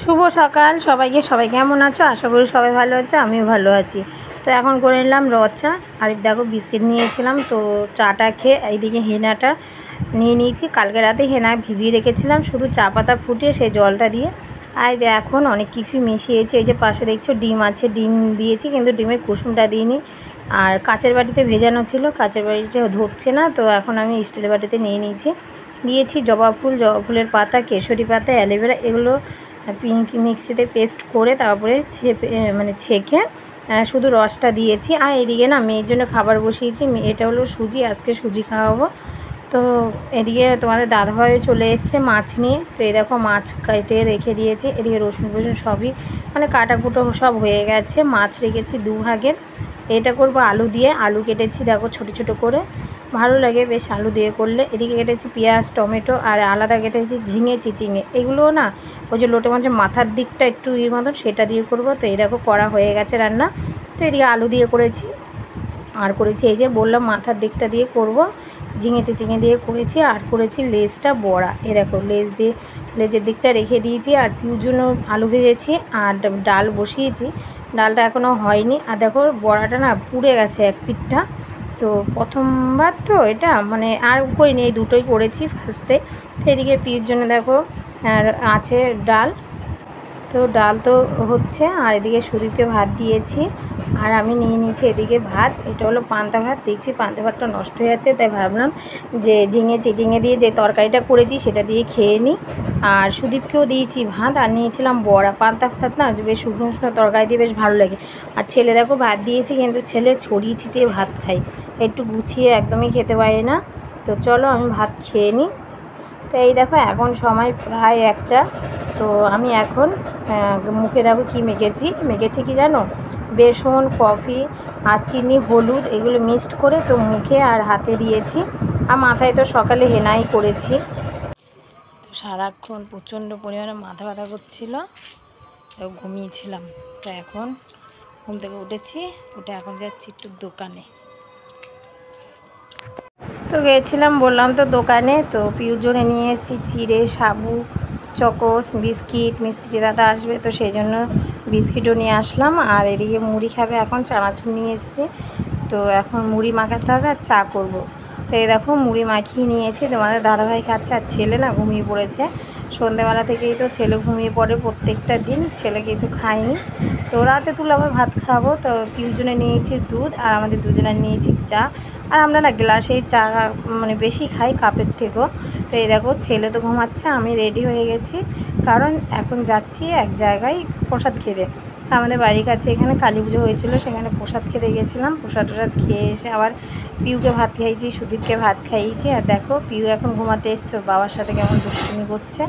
শুভ সকাল সবাইকে। সবাই কেমন আছো? আশা করি সবাই ভালো আছো, আমিও ভালো আছি। তো এখন করে নিলাম র চা। আর দেখো বিস্কিট নিয়েছিলাম, তো চাটা খেয়ে এইদিকে হেনাটা নিয়ে নিয়েছি। কালকে রাতে হেনা ভিজিয়ে রেখেছিলাম, শুধু চা পাতা ফুটিয়ে সেই জলটা দিয়ে। আর এখন অনেক কিছুই মিশিয়েছি। এই যে পাশে দেখছো ডিম আছে, ডিম দিয়েছি, কিন্তু ডিমের কুসুমটা দিইনি। আর কাচের বাটিতে ভেজানো ছিল, কাচের বাটিতে ধরছে না, তো এখন আমি স্টিলের বাটিতে নিয়ে নিয়েছি। দিয়েছি জবা ফুল, জবা ফুলের পাতা, কেশরি পাতা, অ্যালোভেরা, এগুলো মিক্সিতে পেস্ট করে তারপরে ছেঁকে শুধু রসটা দিয়েছি। আর এদিকে না মেয়ের জন্য খাবার বসিয়েছি। এটা হলো সুজি, আজকে সুজি খাওয়াবো। তো এদিকে তোমাদের দাদাভাইও চলে এসছে মাছ নিয়ে। তো এই দেখো মাছ কেটে রেখে দিয়েছি। এদিকে রসুন সবই কাটাকুটো সব হয়ে গেছে। মাছ রেখেছি দুভাগের। এটা করব আলু দিয়ে। আলু কেটেছি দেখো ছোট ছোট করে, ভালো লাগে বেশ আলু দিয়ে করলে। এদিকে কেটেছি পেঁয়াজ, টমেটো, আর আলাদা কেটেছি ঝিঙে, চিচিঙে। এগুলো না ওই যে লোটে মাছের মাথার দিকটা একটু মতন, সেটা দিয়ে করব। তো এই দেখো করা হয়ে গেছে রান্না। তো এদিকে আলু দিয়ে করেছি, আর করেছি এই যে বললাম মাথার দিকটা দিয়ে করব, ঝিঙে চিচিঙে দিয়ে করেছি। আর করেছি লেজটা বড়া। দেখো লেজের দিকটা রেখে দিয়েছি। আর জন্য আলু ভেজেছি আর ডাল বসিয়েছি। ডালটা এখনও হয়নি। আর দেখো বড়াটা না পুড়ে গেছে এক পিঠটা। তো প্রথমবার তো এটা আর করিনি, এই দুটোই করেছি ফার্স্টে। তো এদিকে পিউর জন্য দেখো আর আছে ডাল। তো ডাল তো হচ্ছে, আর এদিকে সুদীপকে ভাত দিয়েছি। আর আমি নিয়ে নিয়েছি এদিকে ভাত। এটা হলো পান্তা ভাত। দেখছি পান্তা ভাতটা নষ্ট হয়ে যাচ্ছে, তাই ভাবলাম যে চিচিঙে দিয়ে যে তরকারিটা করেছি সেটা দিয়ে খেয়ে নিই। আর সুদীপকেও দিয়েছি ভাত, আর নিয়েছিলাম বড়া। পান্তা ভাত না বেশ শুকনো শুকনো তরকারি দিয়ে বেশ ভালো লাগে। আর ছেলে দেখো ভাত দিয়েছি, কিন্তু ছেলে ছড়িয়ে ছিটিয়ে ভাত খাই, একটু গুছিয়ে একদমই খেতে পারে না। তো চলো আমি ভাত খেয়ে নিই। তো এই দেখো এখন সময় প্রায় 1টা। তো আমি এখন মুখে দেখো কী মেখেছি কি জানো, বেসন, কফি আর চিনি, হলুদ, এগুলো মিক্সড করে তো মুখে আর হাতে দিয়েছি। আর মাথায় তো সকালে হেনাই করেছি। তো সারাক্ষণ প্রচণ্ড পরিমাণে মাথা ব্যথা করছিল, তো ঘুমিয়েছিলাম। তো এখন ঘুম থেকে উঠেছি, উঠে এখন যাচ্ছি একটু দোকানে। তো গিয়েছিলাম বললাম তো দোকানে। তো পিউর জন্য নিয়ে এসেছি চিড়ে, সাবু, চকোস, বিস্কিট। মিস্ত্রি দাদা আসবে, তো সেই জন্য বিস্কিটও নিয়ে আসলাম। আর এদিকে মুড়ি খাবে, এখন চানাচুর নিয়ে এসছে। তো এখন মুড়ি মাখাতে হবে আর চা করব। তো এই দেখো মুড়ি মাখিয়ে নিয়েছি। তোমাদের দাদাভাই খাচ্ছে, আর ছেলে না ঘুমিয়ে পড়েছে। সন্ধ্যেবেলা থেকেই তো ছেলে ঘুমিয়ে পড়ে প্রত্যেকটা দিন, ছেলে কিছু খায়নি। তো রাতে তুলে আবার ভাত খাবো। তো তিনজনে নিয়েছি দুধ, আর আমাদের দুজনে নিয়েছি চা। আর আমরা না গ্লাসেই চা বেশি খাই কাপের থেকেও। তো এই দেখো ছেলে তো ঘুমাচ্ছে, আমি রেডি হয়ে গেছি, কারণ এখন যাচ্ছি এক জায়গায় প্রসাদ খেতে। তো আমাদের বাড়ির কাছে এখানে কালী পুজো হয়েছিল, সেখানে প্রসাদ খেতে গেছিলাম। প্রসাদ খেয়ে এসে আবার পিউকে ভাত খাইয়েছি, সুদীপকে ভাত খাইয়েছি। আর দেখো পিউ এখন ঘুমাতে এসছে, ওর বাবার সাথে কেমন দুষ্টুমি করছে।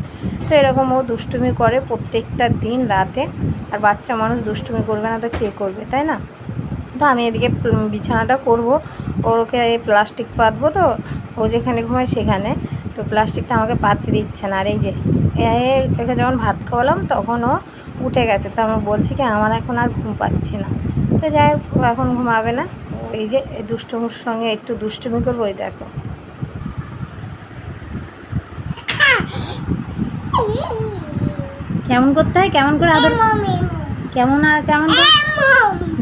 তো এরকম ও দুষ্টুমি করে প্রত্যেকটা দিন রাতে। আর বাচ্চা মানুষ দুষ্টুমি করবে না তো কে করবে, তাই না? তো আমি এদিকে বিছানাটা করব, ওকে প্লাস্টিক পাতবো। তো ও যেখানে ঘুমায় সেখানে, তো প্লাস্টিকটা আমাকে পাততে দিচ্ছে না। আর এই যে একে যখন ভাত খাওয়ালাম তখন ও উঠে গেছে। তো আমি বলছি কি আমার এখন আর ঘুম পাচ্ছি না। তো যাই হোক এখন ঘুমাবে না। এই যে দুষ্টুমির সঙ্গে একটু দুষ্টুমি করবো। ওই দেখো কেমন করতে হয়, কেমন করে আদর, কেমন আর কেমন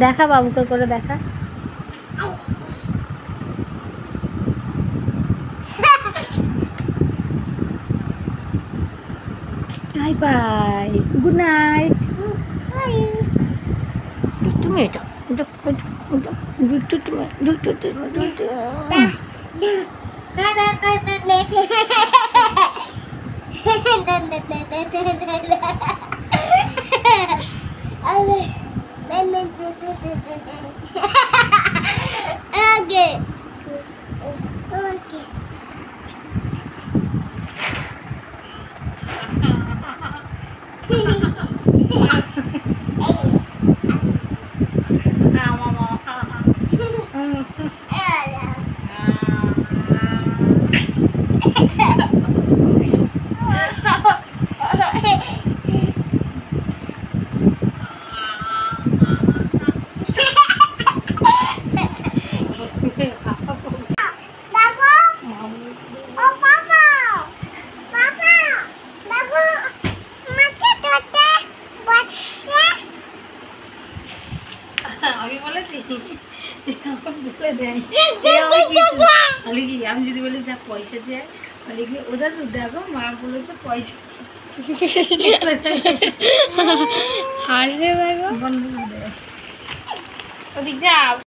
দেখা বাবুকে করে দেখা। Bye bye, good night. তুমি এটা আমি বলেছি বলে দেয় কি আমি যদি বলি যা পয়সা চাই বলে কি ওটা তো দেখো মা বলেছে পয়সা হাসবে দেখো বন্ধ করে দেয় ওদিক যাও